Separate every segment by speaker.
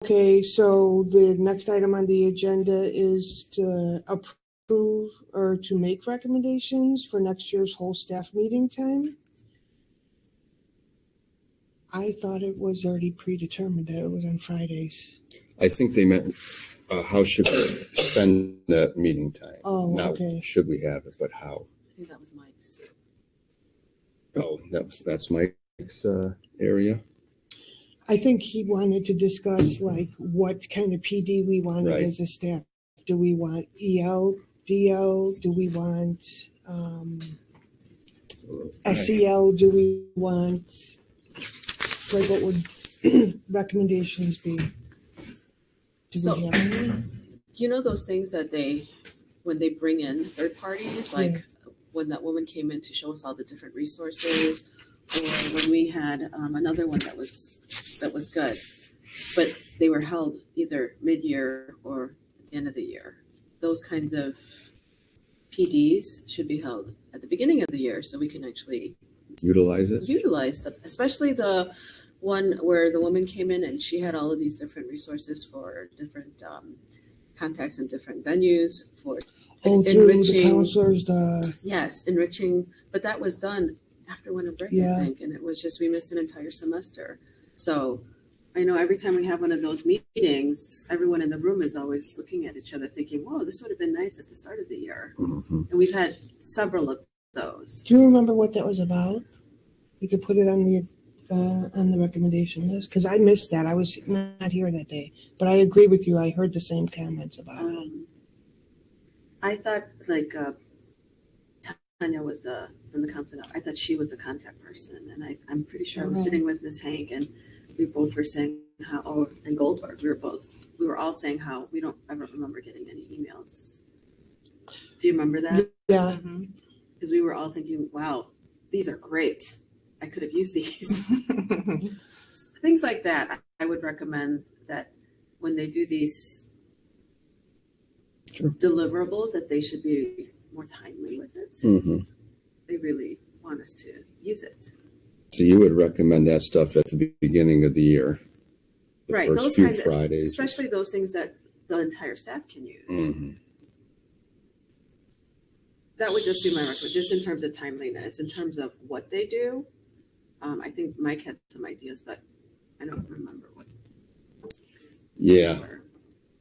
Speaker 1: Okay, so the next item on the agenda is to approve or to make recommendations for next year's whole staff meeting time. I thought it was already predetermined that it was on Fridays.
Speaker 2: I think they meant how should we spend that meeting time?
Speaker 1: Oh,
Speaker 2: Not
Speaker 1: okay.
Speaker 2: should we have it, but how?
Speaker 3: I think that was Mike's.
Speaker 2: Oh, that's Mike's area.
Speaker 1: I think he wanted to discuss like what kind of PD we wanted
Speaker 2: Right.
Speaker 1: as a staff. Do we want EL, DL? Do we want SEL? Do we want, like, what would recommendations be? Do
Speaker 3: So,
Speaker 1: we have any?
Speaker 3: you know those things that when they bring in third parties, like when that woman came in to show us all the different resources, or when we had another one that was good, but they were held either mid-year or at the end of the year. Those kinds of PDs should be held at the beginning of the year so we can actually
Speaker 2: Utilize it.
Speaker 3: utilize them, especially the one where the woman came in and she had all of these different resources for different contacts in different venues for
Speaker 1: Oh, through the counselors,
Speaker 3: yes, enriching, but that was done after winter break,
Speaker 1: Yeah.
Speaker 3: I think, and it was just we missed an entire semester. So I know every time we have one of those meetings, everyone in the room is always looking at each other thinking, whoa, this would have been nice at the start of the year.
Speaker 2: Mm-hmm.
Speaker 3: And we've had several of those.
Speaker 1: Do you remember what that was about? You could put it on the recommendation list, because I missed that. I was not here that day, but I agree with you. I heard the same comments about it.
Speaker 3: I thought like Tanya was from the council. I thought she was the contact person, and I'm pretty sure I was sitting with Ms. Hank, and we both were saying how, and Goldberg, we were all saying how we don't ever remember getting any emails. Do you remember that?
Speaker 1: Yeah.
Speaker 3: Because we were all thinking, wow, these are great. I could have used these. Things like that. I would recommend that when they do these deliverables, that they should be more timely with it.
Speaker 2: Mm-hmm.
Speaker 3: They really want us to use it.
Speaker 2: So you would recommend that stuff at the beginning of the year,
Speaker 3: Right,
Speaker 2: first
Speaker 3: those
Speaker 2: few
Speaker 3: kinds
Speaker 2: Fridays,
Speaker 3: especially those things that the entire staff can use.
Speaker 2: Mm-hmm.
Speaker 3: That would just be my recommendation, just in terms of timeliness. In terms of what they do, I think Mike had some ideas, but I don't remember what.
Speaker 2: Yeah.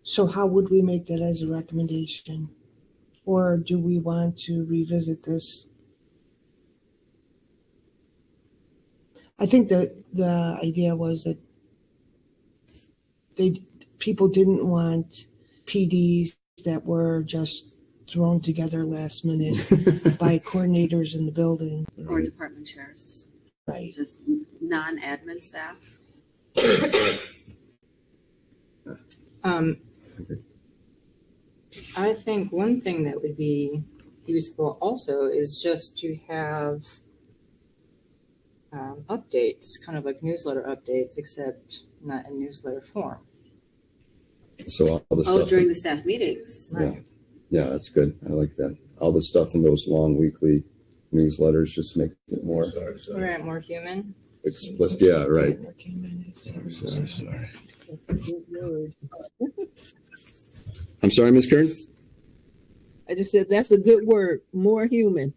Speaker 1: So how would we make that as a recommendation? Or do we want to revisit this? I think that the idea was that people didn't want PDs that were just thrown together last minute by coordinators in the building.
Speaker 3: Or department chairs.
Speaker 1: Right.
Speaker 3: Just non-admin staff.
Speaker 4: I think one thing that would be useful also is just to have updates, kind of like newsletter updates, except not in newsletter form.
Speaker 2: So all the stuff
Speaker 3: during the staff meetings.
Speaker 2: Right. Yeah, that's good. I like that. All the stuff in those long weekly newsletters just make it more
Speaker 4: Right, more human.
Speaker 2: explicit. Yeah, right.
Speaker 5: Sorry. That's a good word.
Speaker 2: I'm sorry, Ms. Kern?
Speaker 5: I just said that's a good word. More human.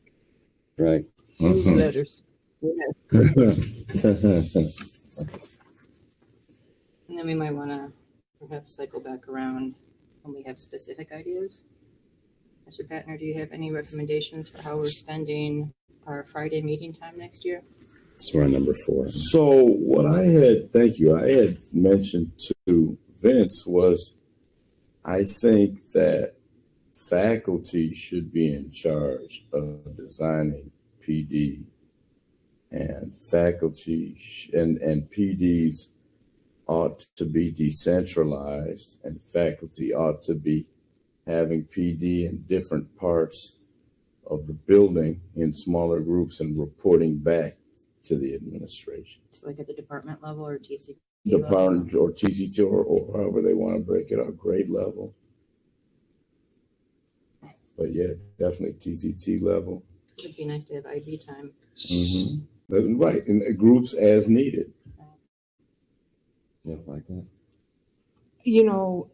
Speaker 2: Right.
Speaker 5: Newsletters. Yeah.
Speaker 4: And then we might want to perhaps cycle back around when we have specific ideas. Mr. Patner, do you have any recommendations for how we're spending our Friday meeting time next year?
Speaker 2: So we're on number 4.
Speaker 6: So what I had mentioned to Vince was I think that faculty should be in charge of designing PD, and faculty and PDs ought to be decentralized, and faculty ought to be having PD in different parts of the building in smaller groups and reporting back to the administration.
Speaker 4: It's like at the department level or TCT
Speaker 6: Department or TCT or however they want to break it up, grade level. But yeah, definitely TCT level.
Speaker 4: It'd be nice to have IB time.
Speaker 6: Mm-hmm. Right, in groups as needed.
Speaker 2: Yeah, like that.
Speaker 1: you know,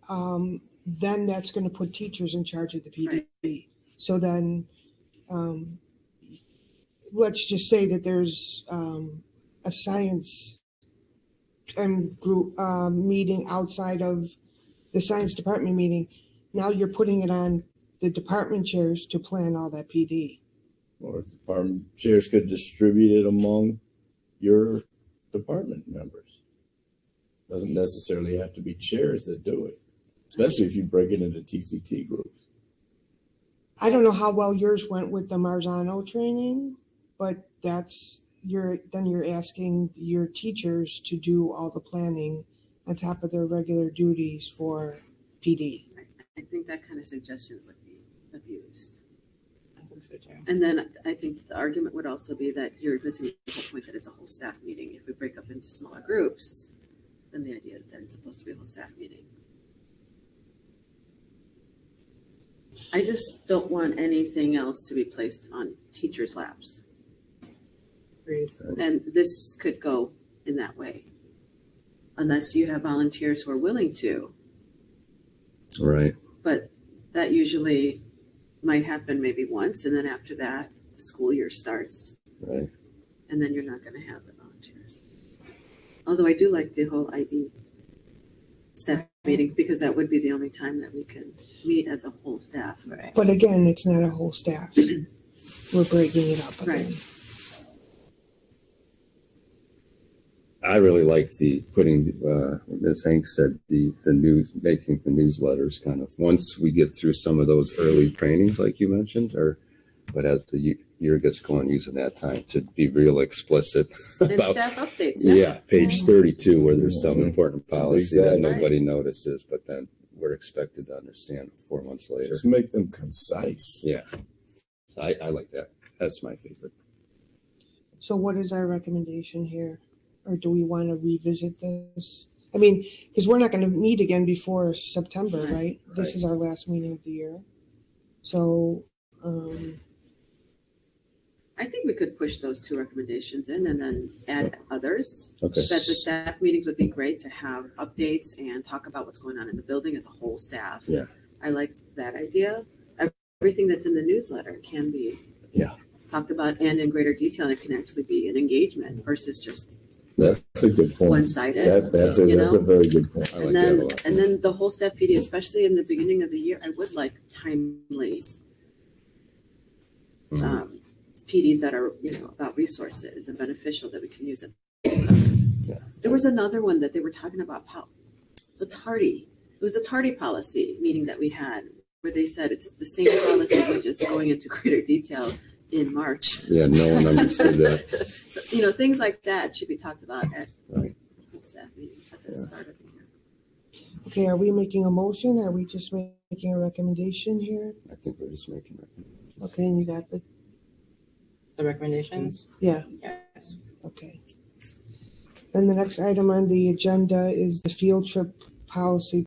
Speaker 1: then that's going to put teachers in charge of the PD.
Speaker 3: Right.
Speaker 1: So then, let's just say that there's a science group meeting outside of the science department meeting. Now you're putting it on the department chairs to plan all that PD.
Speaker 6: Or department chairs could distribute it among your department members. Doesn't necessarily have to be chairs that do it, especially if you break it into TCT groups.
Speaker 1: I don't know how well yours went with the Marzano training, but you're asking your teachers to do all the planning on top of their regular duties for PD.
Speaker 3: I think that kind of suggestion would be abused.
Speaker 4: I think so too.
Speaker 3: And then I think the argument would also be that you're missing the whole point that it's a whole staff meeting. If we break up into smaller groups, then the idea is that it's supposed to be a whole staff meeting. I just don't want anything else to be placed on teachers' laps.
Speaker 4: Agreed.
Speaker 3: And this could go in that way, unless you have volunteers who are willing to.
Speaker 2: Right.
Speaker 3: But that usually might happen maybe once, and then after that, the school year starts,
Speaker 2: Right.
Speaker 3: and then you're not going to have the volunteers. Although I do like the whole IB staff meeting, because that would be the only time that we can meet as a whole staff.
Speaker 4: Right.
Speaker 1: But again, it's not a whole staff. We're breaking it up again.
Speaker 3: Right.
Speaker 2: I really like the putting, Ms. Hanks said, the news, making the newsletters kind of, once we get through some of those early trainings, like you mentioned, but as the year gets going, using that time to be real explicit
Speaker 3: And
Speaker 2: about,
Speaker 3: staff updates.
Speaker 2: yeah, page 32, where there's some important policy
Speaker 6: Exactly.
Speaker 2: that nobody notices, but then we're expected to understand 4 months later.
Speaker 6: Just make them concise.
Speaker 2: Yeah. So I like that. That's my favorite.
Speaker 1: So what is our recommendation here? Or do we want to revisit this? I mean, because we're not going to meet again before September, right? This is our last meeting of the year. So,
Speaker 3: I think we could push those 2 recommendations in and then add others.
Speaker 2: Okay.
Speaker 3: That the staff meetings would be great to have updates and talk about what's going on in the building as a whole staff.
Speaker 2: Yeah.
Speaker 3: I like that idea. Everything that's in the newsletter can be talked about and in greater detail, and it can actually be an engagement versus just
Speaker 6: That's a good point.
Speaker 3: one-sided.
Speaker 6: That's a very good point.
Speaker 2: I like
Speaker 3: And
Speaker 2: that a
Speaker 3: then,
Speaker 2: lot.
Speaker 3: and then the whole staff PD, especially in the beginning of the year, I would like timely PDs that are, about resources and beneficial that we can use. There was another one that they were talking about. It was a tardy policy meeting that we had where they said it's the same policy, we're just going into greater detail in March.
Speaker 2: Yeah, no one understood that.
Speaker 3: So, things like that should be talked about at
Speaker 2: Right.
Speaker 3: staff meetings at the start of the year.
Speaker 1: okay, are we making a motion? Are we just making a recommendation here?
Speaker 2: I think we're just making recommendations.
Speaker 1: Okay, and you got the,
Speaker 4: The recommendations?
Speaker 1: yeah,
Speaker 4: Yes.
Speaker 1: okay. Then the next item on the agenda is the field trip policy